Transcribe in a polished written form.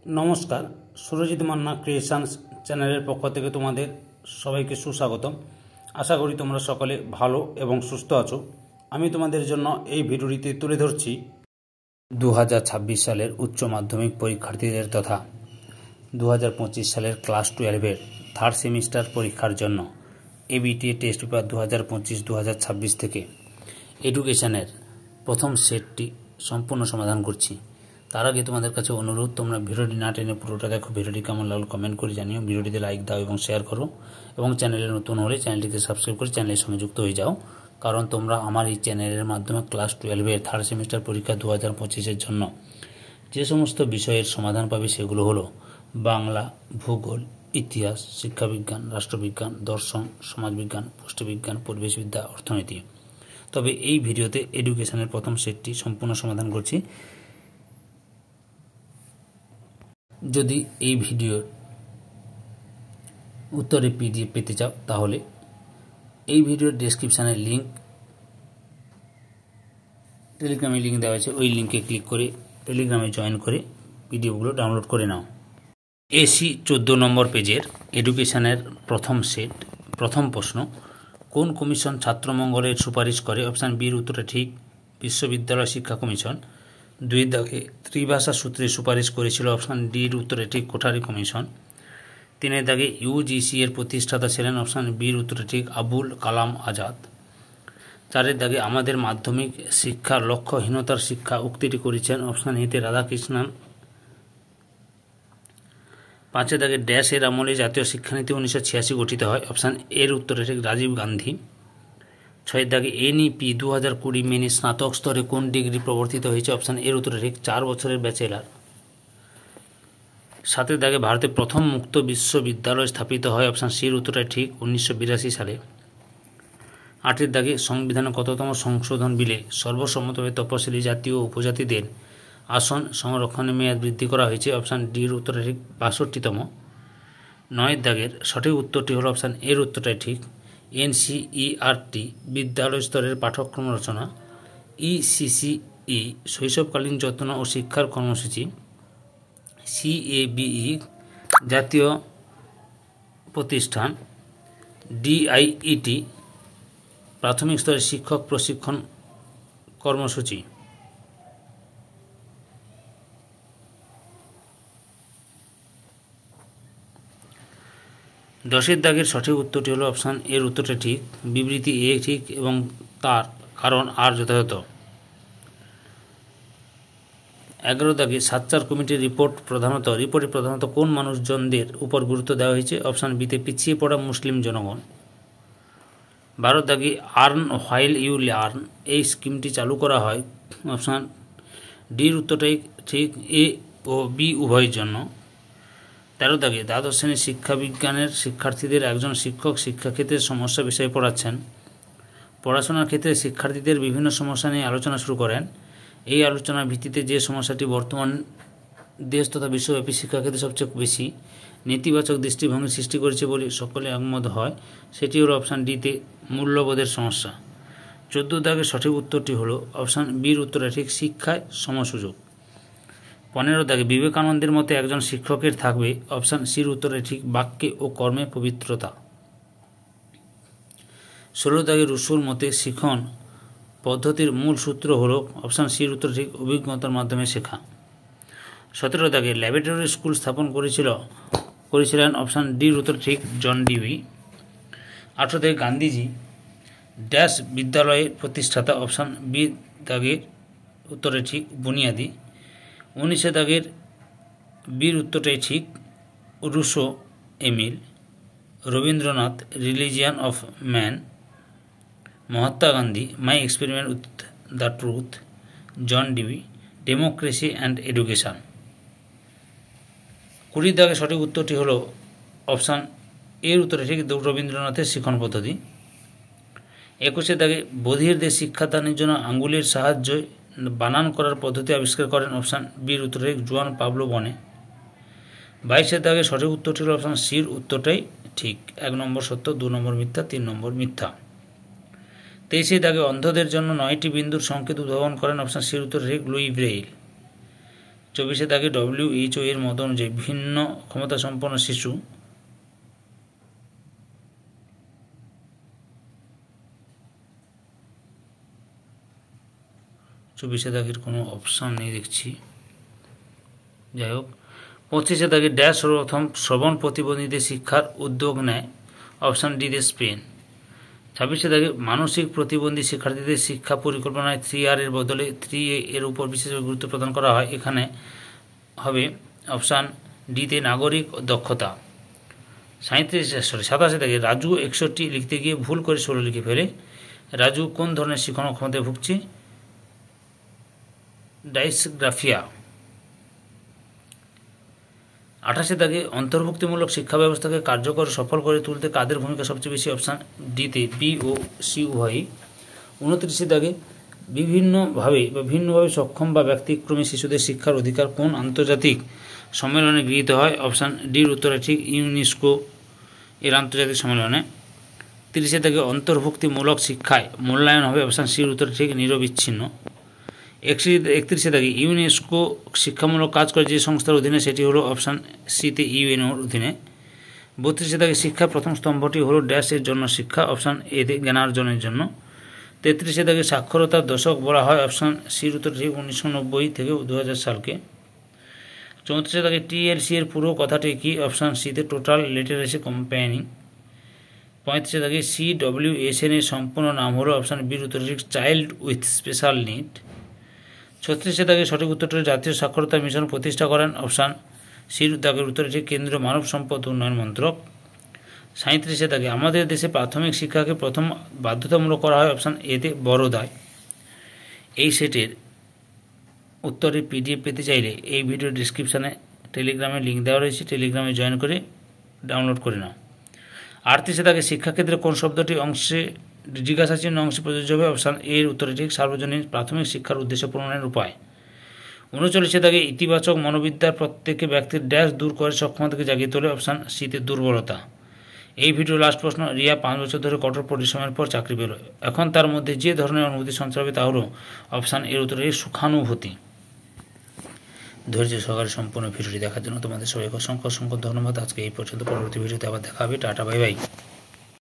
নমস্কার, সুরজিৎ মান্না ক্রিয়েশনস চ্যানেলের পক্ষ থেকে তোমাদের সবাইকে সুস্বাগতম। আশা করি তোমরা সকলে ভালো এবং সুস্থ আছো। আমি তোমাদের জন্য এই ভিডিওটিতে তুলে ধরছি 2026 সালের উচ্চ মাধ্যমিক পরীক্ষার্থীদের তথা 2025 সালের ক্লাস 12-এর থার্ড সেমিস্টার পরীক্ষার জন্য এবিটি টেস্ট পেপার 2025-2026 থেকে এডুকেশনের প্রথম সেটটি সম্পূর্ণ সমাধান করছি। তার আগে তোমাদের কাছে অনুরোধ, তোমরা ভিডিওটি না টেনে পুরোটা দেখো। ভিডিওটি কেমন লাগলো কমেন্ট করে জানিও, ভিডিওটিতে লাইক দাও এবং শেয়ার করো, এবং চ্যানেলে নতুন হলে চ্যানেলটিকে সাবস্ক্রাইব করে চ্যানেলের সঙ্গে যুক্ত হয়ে যাও। কারণ তোমরা আমার এই চ্যানেলের মাধ্যমে ক্লাস 12-এর থার্ড সেমিস্টার পরীক্ষা 2025-এর জন্য যে সমস্ত বিষয়ের সমাধান পাবে সেগুলো হলো বাংলা, ভূগোল, ইতিহাস, শিক্ষাবিজ্ঞান, রাষ্ট্রবিজ্ঞান, দর্শন, সমাজবিজ্ঞান, পুষ্টিবিজ্ঞান, পরিবেশবিদ্যা, অর্থনীতি। তবে এই ভিডিওতে এডুকেশনের প্রথম সেটটি সম্পূর্ণ সমাধান করছি। যদি এই ভিডিওর উত্তরে পিডিএফ পেতে চাও তাহলে এই ভিডিওর ডেসক্রিপশানের লিঙ্ক, টেলিগ্রামে লিঙ্ক দেওয়া আছে, ওই লিঙ্কে ক্লিক করে টেলিগ্রামে জয়েন করে পিডিএফগুলো ডাউনলোড করে নাও। এসি 14 নম্বর পেজের এডুকেশনের প্রথম সেট, প্রথম প্রশ্ন, কোন কমিশন ছাত্রমঙ্গলের সুপারিশ করে? অপশান বির উত্তরটা ঠিক, বিশ্ববিদ্যালয় শিক্ষা কমিশন। 2 দাগে ত্রিভাষা সূত্রে সুপারিশ করেছিল? অপশান ডির উত্তরে ঠিক, কোঠারি কমিশন। 3 দাগে ইউজিসি এর প্রতিষ্ঠাতা ছিলেন? অপশান বির উত্তরে ঠিক, আবুল কালাম আজাদ। 4 দাগে আমাদের মাধ্যমিক শিক্ষা লক্ষ্যহীনতার শিক্ষা উক্তিটি করেছেন? অপশান এতে রাধাকৃষ্ণন। 5 দাগে ড্যাশ এর আমলে জাতীয় শিক্ষানীতি 1986 গঠিত হয়? অপশান এর উত্তরে ঠিক, রাজীব গান্ধী। 6 দাগে এনইপি 2020 মেনে স্নাতক স্তরে কোন ডিগ্রি প্রবর্তিত হয়েছে? অপশান এর উত্তরে ঠিক, 4 বছরের ব্যাচেলার। 7 দাগে ভারতে প্রথম মুক্ত বিশ্ববিদ্যালয় স্থাপিত হয়? অপশান সির উত্তরটা ঠিক, 1982 সালে। 8 দাগে সংবিধানে কততম সংশোধন বিলে সর্বসম্মতভাবে তপশিলি জাতি ও উপজাতিদের আসন সংরক্ষণের মেয়াদ বৃদ্ধি করা হয়েছে? অপশান ডির উত্তরটা ঠিক, 62তম। 9 দাগের সঠিক উত্তরটি হলো অপশান এর উত্তরটাই ঠিক, এনসিইআরটি বিদ্যালয় স্তরের পাঠ্যক্রম রচনা। ইসিসিই শৈশবকালীন যত্ন ও শিক্ষার কর্মসূচি। সিএবিই জাতীয় প্রতিষ্ঠান। ডিআইইটি প্রাথমিক স্তরের শিক্ষক প্রশিক্ষণ কর্মসূচি। 10 দাগের সঠিক উত্তরটি হলো অপশান এর উত্তরটা ঠিক, বিবৃতি এ ঠিক এবং তার কারণ আর যথাযথ। 11 দাগে সাচ্চার কমিটির রিপোর্টে প্রধানত কোন মানুষজনদের উপর গুরুত্ব দেওয়া হয়েছে? অপশান বিতে পিছিয়ে পড়া মুসলিম জনগণ। 12 দাগে আর্ন হোয়াইল ইউ লার্ন এই স্কিমটি চালু করা হয়? অপশান ডির উত্তরটাই ঠিক, এ ও বি উভয়ের জন্য। 13 দাগে দ্বাদশ শ্রেণীর শিক্ষাবিজ্ঞানের শিক্ষার্থীদের একজন শিক্ষক শিক্ষাক্ষেত্রের সমস্যা বিষয়ে পড়াচ্ছেন। পড়াশোনার ক্ষেত্রে শিক্ষার্থীদের বিভিন্ন সমস্যা নিয়ে আলোচনা শুরু করেন। এই আলোচনার ভিত্তিতে যে সমস্যাটি বর্তমান দেশ তথা বিশ্বব্যাপী শিক্ষাক্ষেত্রে সবচেয়ে বেশি নেতিবাচক দৃষ্টিভঙ্গি সৃষ্টি করেছে বলে সকলে একমত হয়, সেটি হলো অপশান ডিতে মূল্যবোধের সমস্যা। 14 দাগের সঠিক উত্তরটি হলো অপশান বির উত্তরে ঠিক, শিক্ষায় সমসুযোগ। 15 দাগে বিবেকানন্দের মতে একজন শিক্ষকের থাকবে? অপশান সির উত্তরে ঠিক, বাক্যে ও কর্মে পবিত্রতা। 16 দাগে রুশোর মতে শিখন পদ্ধতির মূল সূত্র হলো? অপশান সির উত্তর ঠিক, অভিজ্ঞতার মাধ্যমে শেখা। 17 দাগে ল্যাবরেটরি স্কুল স্থাপন করেছিলেন? অপশান ডির উত্তর ঠিক, জন ডিউই। 18 দাগে গান্ধীজি ড্যাশ বিদ্যালয়ের প্রতিষ্ঠাতা? অপশান বি দাগের উত্তরে ঠিক, বুনিয়াদি। 19 দাগের বির উত্তরটাই ঠিক, Rousseau Emile. Rabindranath religion of man. Mahatma Gandhi my experiment with the truth. John Dewey democracy and education. 20 দাগের সঠিক উত্তরটি হলো অপশান এর উত্তরে ঠিক, রবীন্দ্রনাথের শিখন পদ্ধতি। 21 দাগে বধিরদের শিক্ষাদানের জন্য আঙ্গুলের সাহায্যে বানান করার পদ্ধতি আবিষ্কার করেন? অপশান বির উত্তরে জুয়ান পাবলো বনে। 22 দাগে সঠিক উত্তরটি হলো অপশান সির উত্তরটাই ঠিক, 1 নম্বর সত্য, 2 নম্বর মিথ্যা, 3 নম্বর মিথ্যা। 23 দাগে অন্ধদের জন্য 9টি বিন্দুর সংকেত উদ্ভাবন করেন? অপশান সির উত্তরে ঠিক, লুই ব্রেইল। 24 দাগে WHO এর মত অনুযায়ী ভিন্ন ক্ষমতা সম্পন্ন শিশু দাগের কোনো অপশান নেই দেখছি, যাই হোক। 25 দাগে ড্যাশ সর্বপ্রথম শ্রবণ প্রতিবন্ধীদের শিক্ষার উদ্যোগ নেয়, অপশান ডি তে স্পেন। 26 দাগে মানসিক প্রতিবন্ধী শিক্ষার্থীদের শিক্ষা পরিকল্পনায় 3R এর বদলে 3A এর উপর বিশেষভাবে গুরুত্ব প্রদান করা হয়, এখানে হবে অপশান ডি তে নাগরিক দক্ষতা। 27 দাগে রাজু 61 লিখতে গিয়ে ভুল করে 16 লিখে ফেলে, রাজু কোন ধরনের শিখন ক্ষমতায় ভুগছে? ডাইসগ্রাফিয়া। 28 দাগে অন্তর্ভুক্তিমূলক শিক্ষা ব্যবস্থাকে কার্যকর সফল করে তুলতে কাদের ভূমিকা সবচেয়ে বেশি? অপশান ডিতে বি ও সি উভয়ই। 29 দাগে ভিন্নভাবে সক্ষম বা ব্যতিক্রমী শিশুদের শিক্ষার অধিকার কোন আন্তর্জাতিক সম্মেলনে গৃহীত হয়? অপশান ডির উত্তরে ঠিক ইউনেস্কো এর আন্তর্জাতিক সম্মেলনে। 30 দাগে অন্তর্ভুক্তিমূলক শিক্ষায় মূল্যায়ন হবে, অপশান সির উত্তরে ঠিক নিরবিচ্ছিন্ন। 31 দাগে ইউনেস্কো শিক্ষামূলক কাজ করে যে সংস্থার অধীনে, সেটি হলো অপশান সিতে ইউএনওর অধীনে। 32 দাগে শিক্ষার প্রথম স্তম্ভটি হলো ড্যাশের জন্য শিক্ষা, অপশান এতে জ্ঞানার্জনের জন্য। 33 দাগে সাক্ষরতার দশক বলা হয়, অপশান সির উত্তর ঠিক 1990 থেকে 2000 সালকে। 34 দাগে TLC এর পুরো কথাটি কি? অপশান সিতে টোটাল লিটারেসি ক্যাম্পেইনিং। 35 দাগে CWSN এর সম্পূর্ণ নাম হলো, অপশান বির উত্তর ঠিক চাইল্ড উইথ স্পেশাল নিড। 36 দাগে সঠিক উত্তরটি জাতীয় সাক্ষরতা মিশন প্রতিষ্ঠা করেন, অপশান সির দাগের উত্তরে ঠিক কেন্দ্রীয় মানব সম্পদ উন্নয়ন মন্ত্রক। 37 দাগে আমাদের দেশে প্রাথমিক শিক্ষাকে প্রথম বাধ্যতামূলক করা হয়, অপশান এতে বরোদায়। এই সেটের উত্তরের PDF পেতে চাইলে এই ভিডিও ডিসক্রিপশানে টেলিগ্রামে লিঙ্ক দেওয়া রয়েছে, টেলিগ্রামে জয়েন করে ডাউনলোড করে নাও। 38 দাগে শিক্ষাক্ষেত্রে কোন শব্দটি অংশে জিজ্ঞাসা চিহ্ন অংশে প্রযোজ্য হবে? অপশান এর উত্তরে ঠিক সার্বজনীন প্রাথমিক শিক্ষার উদ্দেশ্য পূরণের উপায়। 39 দাগে ইতিবাচক মনোবিদ্যার প্রত্যেকে ব্যক্তির ড্যাশ দূর করে সক্ষমতাকে জাগিয়ে তোলে, অপশান সিতে দুর্বলতা। এই ভিডিও লাস্ট প্রশ্ন, রিয়া 5 বছর ধরে কঠোর পরিশ্রমের পর চাকরি পেল, এখন তার মধ্যে যে ধরনের অনুভূতি সঞ্চার হবে তা হলো, অপশান এর উত্তরে সুখানুভূতি। ধৈর্য সহকারে সম্পূর্ণ ভিডিওটি দেখার জন্য তোমাদের সবাইকে অসংখ্য ধন্যবাদ। আজকে এই পর্যন্ত, পরবর্তী ভিডিওতে আবার দেখা হবে। Tata, bye bye.